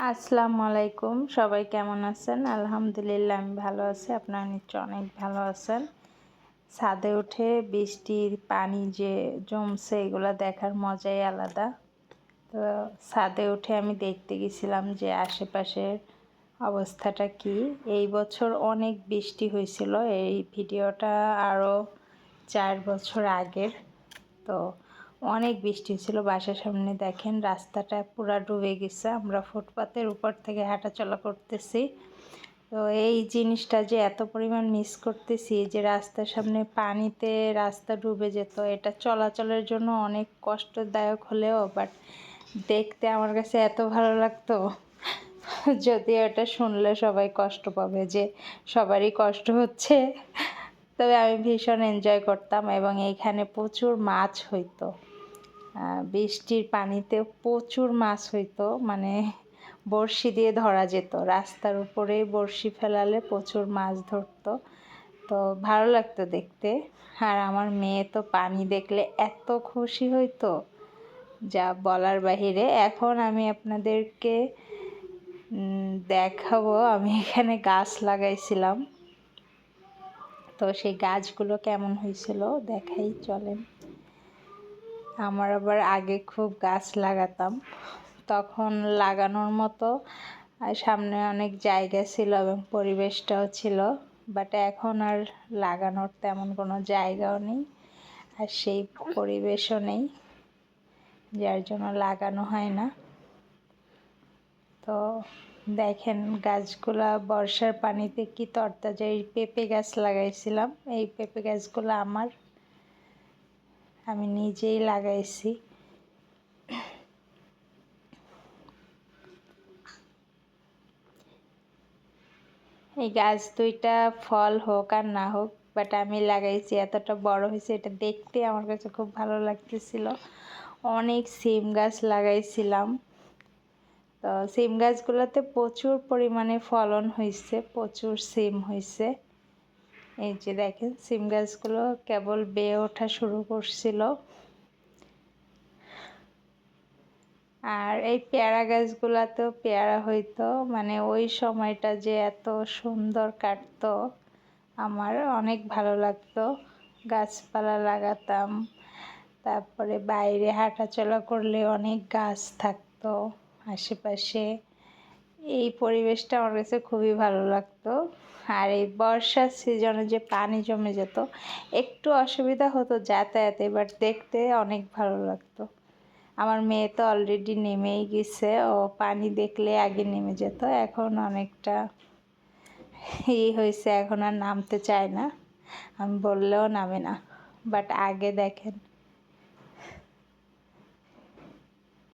আসসালামু আলাইকুম, সবাই কেমন আছেন? আলহামদুলিল্লাহ আমি ভালো আছি। আপনারা নিশ্চয় অনেক ভালো আছেন। ছাদে উঠে বৃষ্টির পানি যে জমছে এগুলো দেখার মজাই আলাদা। তো ছাদে উঠে আমি দেখতে গেছিলাম যে আশেপাশের অবস্থাটা কি। এই বছর অনেক বৃষ্টি হয়েছিল। এই ভিডিওটা আরও 4 বছর আগের। তো অনেক বৃষ্টি ছিল। বাসার সামনে দেখেন রাস্তাটা পুরা ডুবে গেছে। আমরা ফুটপাতের উপর থেকে হাঁটাচলা করতেছি। তো এই জিনিসটা যে এত পরিমাণ মিস করতেছি যে রাস্তার সামনে পানিতে রাস্তা ডুবে যেত, এটা চলাচলের জন্য অনেক কষ্টদায়ক হলেও বাট দেখতে আমার কাছে এত ভালো লাগতো। যদিও এটা শুনলে সবাই কষ্ট পাবে যে সবারই কষ্ট হচ্ছে, তবে আমি ভীষণ এনজয় করতাম এবং এইখানে প্রচুর মাছ হইতো। বৃষ্টির পানিতে প্রচুর মাছ হইতো, মানে বড়শি দিয়ে ধরা যেত। রাস্তার উপরেই বড়শি ফেলালে প্রচুর মাছ ধরতো। তো ভালো লাগতো দেখতে। আর আমার মেয়ে তো পানি দেখলে এত খুশি হইতো যা বলার বাহিরে। এখন আমি আপনাদেরকে দেখাবো, আমি এখানে গাছ লাগাইছিলাম। তো সেই গাছগুলো কেমন হয়েছিল দেখাই, চলেন। আমার আবার আগে খুব গাছ লাগাতাম, তখন লাগানোর মতো সামনে অনেক জায়গা ছিল এবং পরিবেশটাও ছিল। বাট এখন আর লাগানোর তেমন কোনো জায়গাও নেই আর সেই পরিবেশও নেই, যার জন্য লাগানো হয় না। তো দেখেন গাছগুলা বর্ষার পানিতে কি তরতাজা। এই পেঁপে গাছ লাগাইছিলাম, এই পেঁপে গাছগুলো আমি নিজেই লাগাইছি। এই গাছ দুইটা ফল হোক আর না হোক, বাট আমি লাগাইছি, এতটা বড় হয়েছে, এটা দেখতে আমার কাছে খুব ভালো লাগতেছিল। অনেক সিম গাছ লাগাইছিলাম। তো সিম গাছগুলোতে প্রচুর পরিমাণে ফলন হয়েছে, প্রচুর সিম হয়েছে। এই যে দেখেন সিম গাছগুলো কেবল বেয়ে ওঠা শুরু করছিল। আর এই পেয়ারা গাছগুলাতেও পেয়ারা হইতো, মানে ওই সময়টা যে এত সুন্দর কাটতো, আমার অনেক ভালো লাগতো। গাছপালা লাগাতাম, তারপরে বাইরে হাঁটাচলা করলে অনেক গাছ থাকতো আশেপাশে। এই পরিবেশটা আমার কাছে খুবই ভালো লাগতো। আর এই বর্ষার সিজনে যে পানি জমে যেত, একটু অসুবিধা হতো যাতায়াতে, বাট দেখতে অনেক ভালো লাগতো। আমার মেয়ে তো অলরেডি নেমেই গেছে, ও পানি দেখলে আগে নেমে যেত। এখন অনেকটা হয়েছে, এখন আর নামতে চায় না, আমি বললেও নামে না। বাট আগে দেখেন